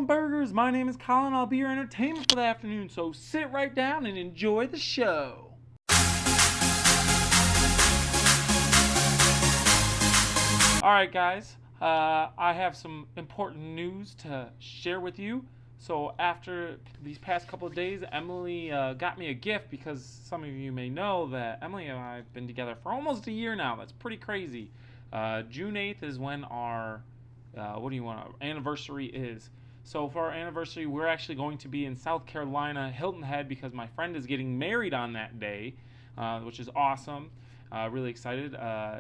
Burgers. My name is Colin. I'll be your entertainment for the afternoon, so sit right down and enjoy the show. Alright guys, I have some important news to share with you. So after these past couple of days, Emily got me a gift because some of you may know that Emily and I have been together for almost a year now. That's pretty crazy. June 8th is when our anniversary is. So for our anniversary, we're actually going to be in South Carolina, Hilton Head, because my friend is getting married on that day, which is awesome. Really excited.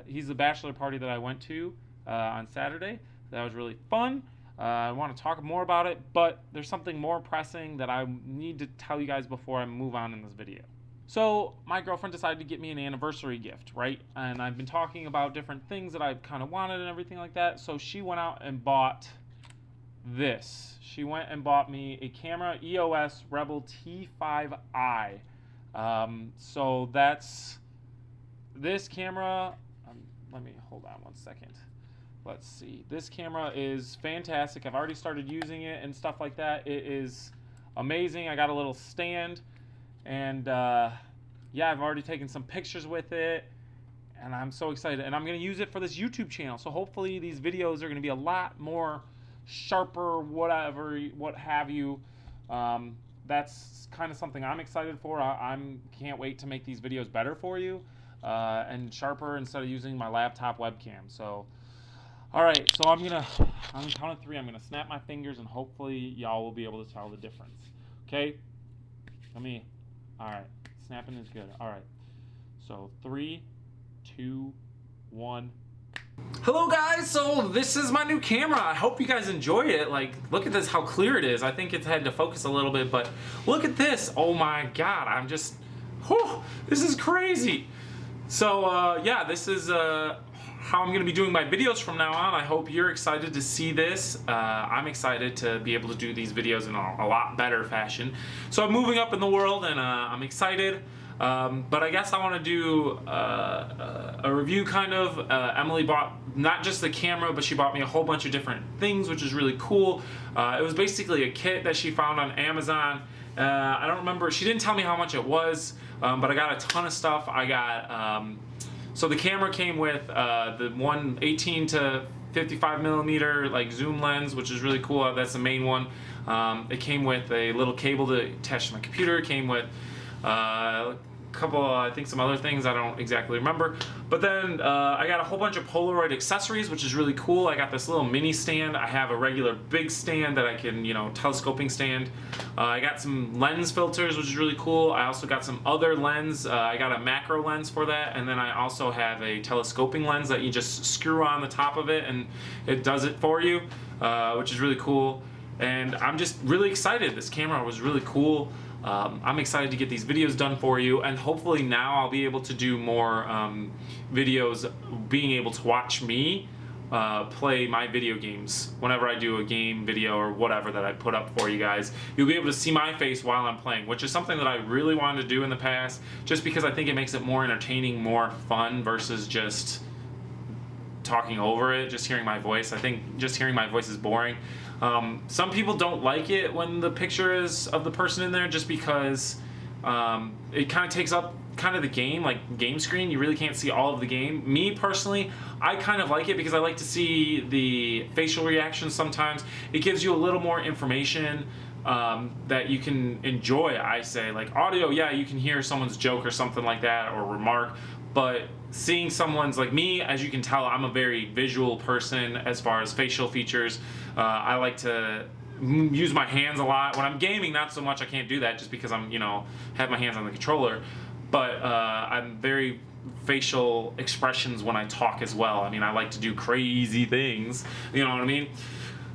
He's the bachelor party that I went to on Saturday. That was really fun. I want to talk more about it, but there's something more pressing that I need to tell you guys before I move on in this video. So my girlfriend decided to get me an anniversary gift, right? And I've been talking about different things that I've kind of wanted and everything like that. So she went out and bought this. She went and bought me a camera, EOS Rebel T5i. So that's this camera. Let me hold on one second. Let's see. This camera is fantastic. I've already started using it and stuff like that. It is amazing. I got a little stand, and yeah, I've already taken some pictures with it, and I'm so excited. And I'm going to use it for this YouTube channel. So hopefully these videos are going to be a lot more sharper, whatever, what have you. That's kind of something I'm excited for. I can't wait to make these videos better for you and sharper instead of using my laptop webcam. So. Alright, so on the count of 3, I'm going to snap my fingers and hopefully y'all will be able to tell the difference. Okay? Alright, snapping is good. Alright, so 3, 2, 1. Hello guys, so this is my new camera. I hope you guys enjoy it. Like, look at this, how clear it is. I think it's had to focus a little bit, but look at this. Oh my god, I'm just, whew, this is crazy. So, yeah, this is how I'm going to be doing my videos from now on. I hope you're excited to see this. I'm excited to be able to do these videos in a lot better fashion. So I'm moving up in the world, and I'm excited. But I guess I want to do a review kind of. Emily bought not just the camera, but she bought me a whole bunch of different things, which is really cool. It was basically a kit that she found on Amazon. I don't remember. She didn't tell me how much it was, but I got a ton of stuff. I got... So the camera came with the one 18 to 55 millimeter like zoom lens, which is really cool. That's the main one. It came with a little cable to attach to my computer. It came with a couple, I think some other things I don't exactly remember. But then I got a whole bunch of Polaroid accessories, which is really cool. I got this little mini stand. I have a regular big stand that I can, telescoping stand. I got some lens filters, which is really cool. I also got some other lens. I got a macro lens for that, and then I also have a telescoping lens that you just screw on the top of it and it does it for you, which is really cool. And I'm just really excited. This camera was really cool. I'm excited to get these videos done for you, and hopefully now I'll be able to do more videos being able to watch me play my video games. Whenever I do a game video or whatever that I put up for you guys, you'll be able to see my face while I'm playing, which is something that I really wanted to do in the past, just because I think it makes it more entertaining, more fun versus just talking over it, just hearing my voice. I think just hearing my voice is boring. Some people don't like it when the picture is of the person in there, just because it kind of takes up kind of the game, like game screen. You really can't see all of the game. Me personally, I kind of like it because I like to see the facial reactions sometimes. It gives you a little more information that you can enjoy, I say. Like audio, yeah, you can hear someone's joke or something like that or remark, but seeing someone's, like me, as you can tell, I'm a very visual person as far as facial features. I like to use my hands a lot. When I'm gaming, not so much. I can't do that just because I'm, have my hands on the controller. But I'm very facial expressions when I talk as well. I mean, I like to do crazy things. You know what I mean?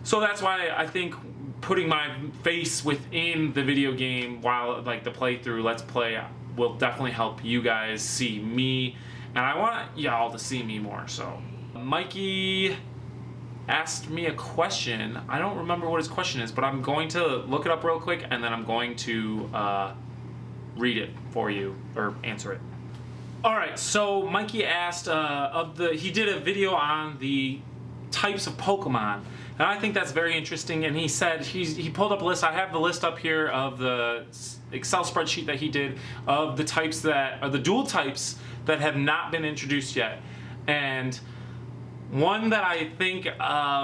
So that's why I think putting my face within the video game while, like, the playthrough, let's play, will definitely help you guys see me. And I want y'all to see me more. So Mikey asked me a question. I don't remember what his question is, but I'm going to look it up real quick, and then I'm going to read it for you, or answer it. Alright, so Mikey asked, he did a video on the types of Pokemon, And I think that's very interesting. And he said, he pulled up a list. I have the list up here of the Excel spreadsheet that he did of the types that are the dual types that have not been introduced yet. And one that I think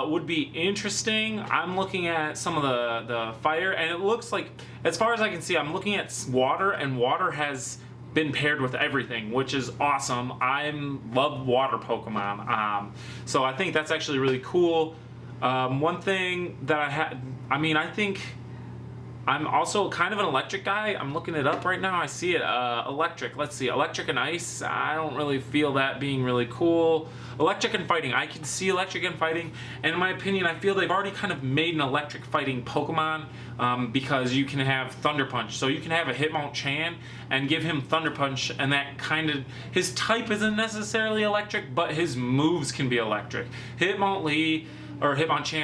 would be interesting, I'm looking at some of the fire, and it looks like, as far as I can see, I'm looking at water, and water has been paired with everything, which is awesome. I love water Pokemon, so I think that's actually really cool. One thing that I think I'm also kind of an electric guy. I'm looking it up right now. I see it. Electric. Let's see. Electric and ice. I don't really feel that being really cool. Electric and fighting. I can see electric and fighting. And in my opinion, I feel they've already kind of made an electric fighting Pokemon because you can have Thunder Punch. So you can have a Hitmonchan and give him Thunder Punch, and that kind of, his type isn't necessarily electric, but his moves can be electric. Hitmonchan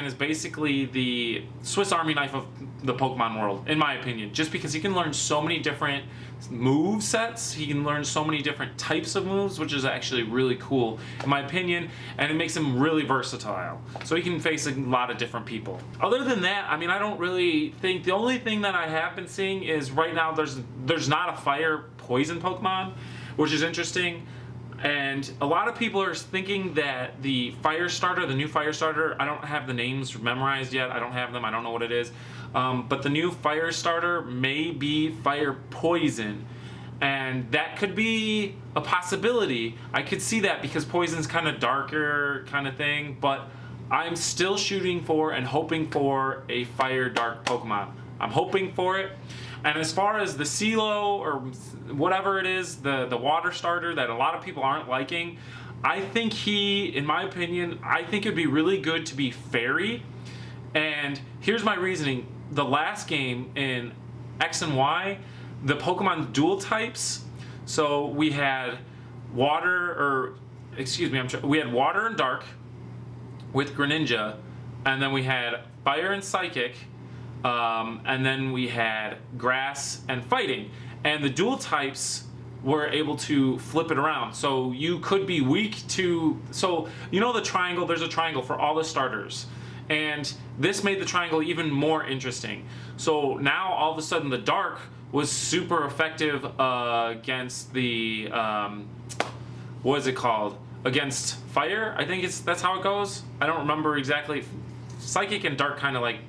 is basically the Swiss Army knife of the Pokemon world, in my opinion, just because he can learn so many different move sets, he can learn so many different types of moves, which is actually really cool, in my opinion, and it makes him really versatile. So he can face a lot of different people. Other than that, I mean, I don't really think, the only thing that I have been seeing is right now there's not a fire poison Pokemon, which is interesting. And a lot of people are thinking that the fire starter, the new fire starter, I don't have the names memorized yet. I don't have them. I don't know what it is. But the new fire starter may be fire poison. And that could be a possibility. I could see that because poison's kind of darker kind of thing. But I'm still shooting for and hoping for a fire dark Pokemon. I'm hoping for it. And as far as the CeeLo or whatever it is, the water starter that a lot of people aren't liking, I think in my opinion, I think it'd be really good to be fairy. And here's my reasoning. The last game in X and Y, the Pokemon dual types, so we had we had water and dark with Greninja, and then we had fire and psychic, and then we had grass and fighting. And the dual types were able to flip it around. So you could be weak to, so you know the triangle, there's a triangle for all the starters. And this made the triangle even more interesting. So now all of a sudden the dark was super effective against the, what is it called? Against fire, I think that's how it goes. I don't remember exactly. Psychic and dark kind of like,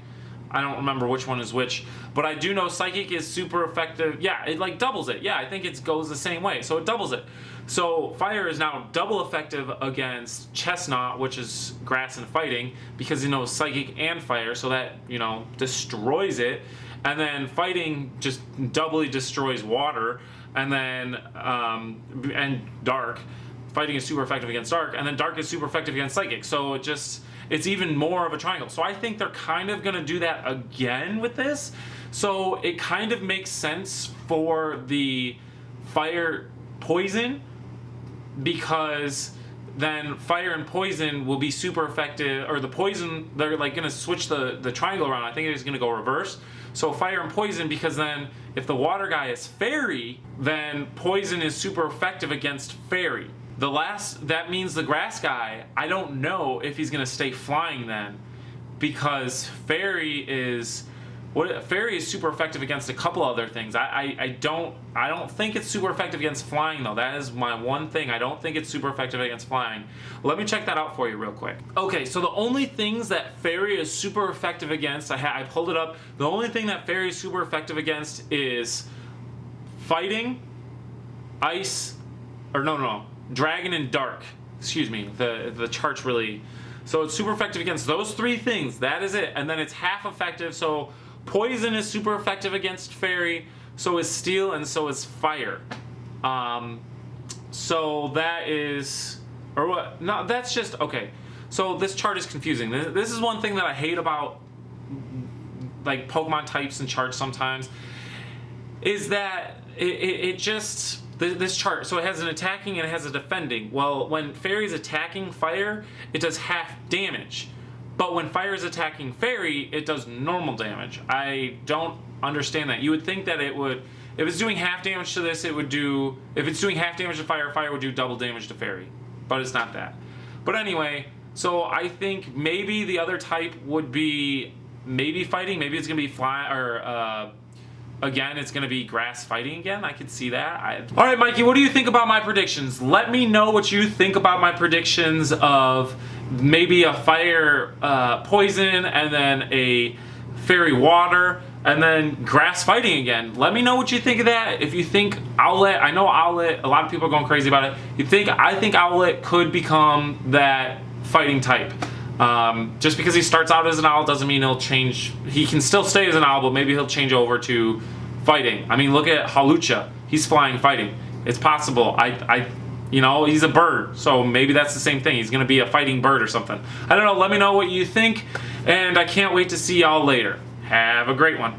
I don't remember which one is which, but I do know Psychic is super effective. Yeah, it like doubles it. Yeah, I think it goes the same way, so it doubles it. So Fire is now double effective against Chestnut, which is grass and fighting, because Psychic and Fire, so that destroys it. And then Fighting just doubly destroys water, and then and Dark. Fighting is super effective against Dark, and then Dark is super effective against Psychic. So it's even more of a triangle. So I think they're kind of going to do that again with this. So it kind of makes sense for the fire poison, because then fire and poison will be super effective, or the poison, they're like going to switch the triangle around. I think it's going to go reverse. So fire and poison, because then if the water guy is fairy, then poison is super effective against fairy. That means the grass guy, I don't know if he's going to stay flying then, because fairy is super effective against a couple other things. I don't think it's super effective against flying though. That is my one thing. I don't think it's super effective against flying. Let me check that out for you real quick. Okay, so the only things that fairy is super effective against, I pulled it up. The only thing that fairy is super effective against is fighting, ice, or no. Dragon and dark. Excuse me. The chart's really, so it's super effective against those three things. That is it. And then it's half effective. So poison is super effective against fairy. So is steel, and so is fire. So that is, or what? No, that's just okay. So this chart is confusing. This is one thing that I hate about like Pokemon types and charts sometimes, is that it just. This chart, so it has an attacking and it has a defending. Well, when fairy's attacking fire, it does half damage. But when fire is attacking fairy, it does normal damage. I don't understand that. You would think that it would, if it's doing half damage to this, it would do, if it's doing half damage to fire, fire would do double damage to fairy. But it's not that. But anyway, So I think maybe the other type would be maybe fighting. Maybe it's gonna be fly or again, it's gonna be grass fighting again. I could see that. All right, Mikey, what do you think about my predictions? Let me know what you think about my predictions of maybe a fire poison, and then a fairy water, and then grass fighting again. Let me know what you think of that. If you think Owlet, I know Owlet, a lot of people are going crazy about it. I think Owlet could become that fighting type. Just because he starts out as an owl doesn't mean he'll change. He can still stay as an owl, but maybe he'll change over to fighting. I mean, look at Halucha. He's flying fighting. It's possible. You know, he's a bird, so maybe that's the same thing. He's gonna be a fighting bird or something. I don't know. Let me know what you think, and I can't wait to see y'all later. Have a great one.